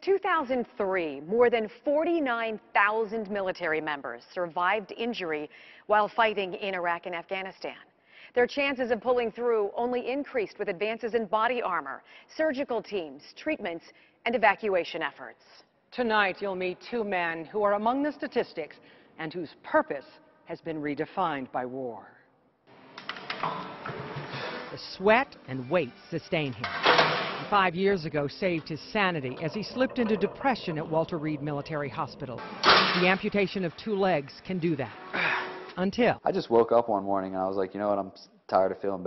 2003, more than 49,000 military members survived injury while fighting in Iraq and Afghanistan. Their chances of pulling through only increased with advances in body armor, surgical teams, treatments, and evacuation efforts. Tonight, you'll meet two men who are among the statistics and whose purpose has been redefined by war. The sweat and weight sustain him. 5 years ago, saved his sanity as he slipped into depression at Walter Reed Military Hospital. The amputation of 2 legs can do that. Until I just woke up one morning and I was like, you know what, I'm tired of feeling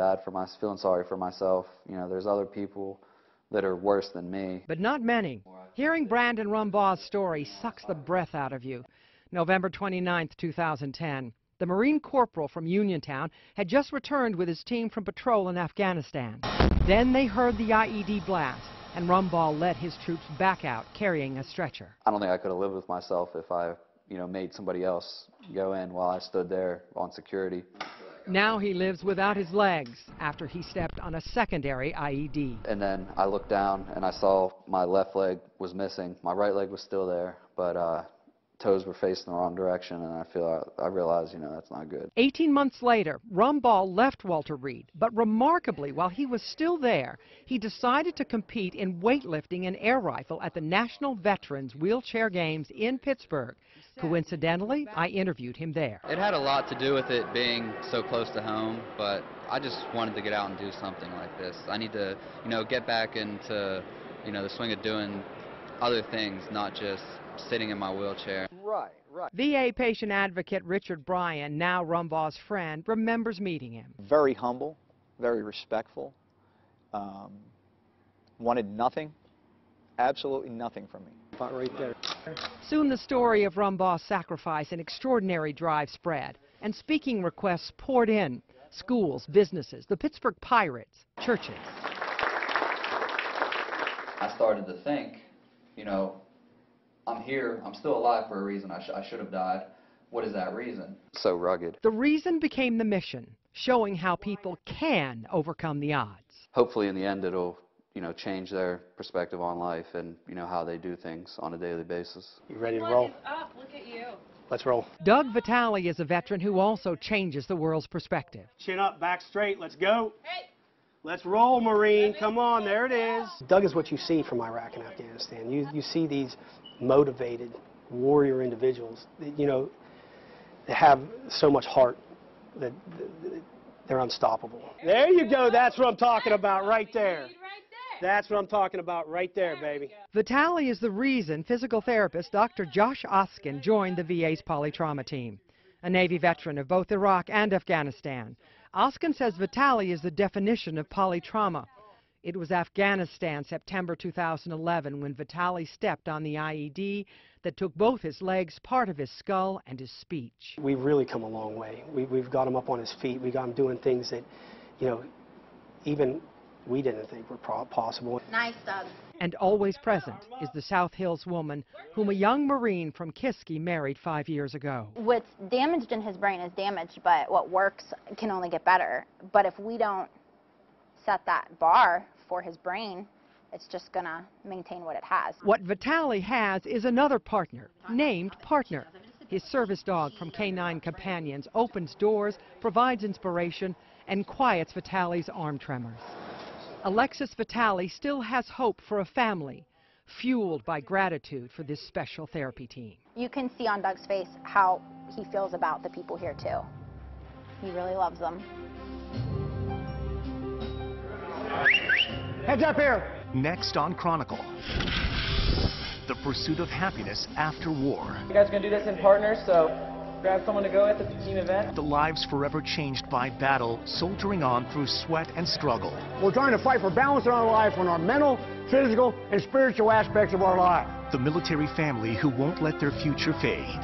feeling sorry for myself. You know, there's other people that are worse than me. But not many. Hearing Brandon Rumbaugh's story sucks the breath out of you. November 29, 2010. The Marine corporal from Uniontown had just returned with his team from patrol in Afghanistan. Then they heard the IED blast, and Rumbaugh led his troops back out carrying a stretcher. I don't think I could have lived with myself if I, made somebody else go in while I stood there on security. Now he lives without his legs after he stepped on a secondary IED. And then I looked down and I saw my left leg was missing. My right leg was still there, but toes were facing the wrong direction, and I realized, that's not good. 18 months later, Rumbaugh left Walter Reed, but remarkably, while he was still there, he decided to compete in weightlifting and air rifle at the National Veterans Wheelchair Games in Pittsburgh. Coincidentally, I interviewed him there. It had a lot to do with it being so close to home, but I just wanted to get out and do something like this. I need to, get back into, the swing of doing other things, not just sitting in my wheelchair. Right. VA patient advocate Richard Bryan, now Rumbaugh's friend, remembers meeting him. Very humble, very respectful, wanted nothing, absolutely nothing from me. Right there. Soon the story of Rumbaugh's sacrifice and extraordinary drive spread, and speaking requests poured in. Schools, businesses, the Pittsburgh Pirates, churches. I started to think, I'm here, I'm still alive for a reason. I should have died. What is that reason? So rugged. The reason became the mission, showing how people can overcome the odds. Hopefully in the end it'll, change their perspective on life and, how they do things on a daily basis. You ready to roll? Up. Look at you. Let's roll. Doug Vitale is a veteran who also changes the world's perspective. Chin up, back straight, let's go. Hey. Let's roll, Marine. Come on, there it is. Doug is what you see from Iraq and Afghanistan. You see these motivated warrior individuals that, they have so much heart that they're unstoppable. There you go. That's what I'm talking about right there. That's what I'm talking about right there, baby. Vitale is the reason physical therapist Dr. Josh Oskin joined the VA's polytrauma team. A Navy veteran of both Iraq and Afghanistan, Oskin says Vitale is the definition of polytrauma. It was Afghanistan, September 2011, when Vitale stepped on the IED that took both his legs, part of his skull, and his speech. We've really come a long way. We've got him up on his feet. We got him doing things that, even we didn't think were possible. Nice, Doug. And always present is the South Hills woman whom a young Marine from Kiski married 5 years ago. What's damaged in his brain is damaged, but what works can only get better. But if we don't set that bar for his brain, it's just going to maintain what it has. What Vitale has is another partner, named Partner. His service dog from K9 Companions opens doors, provides inspiration, and quiets Vitale's arm tremors. Alexis Vitale still has hope for a family, fueled by gratitude for this special therapy team. You can see on Doug's face how he feels about the people here, too. He really loves them. Heads up here. Next on Chronicle, the pursuit of happiness after war. You guys are going to do this in partners, so grab someone to go at the team event. The lives forever changed by battle, soldiering on through sweat and struggle. We're trying to fight for balance in our life on our mental, physical, and spiritual aspects of our life. The military family who won't let their future fade.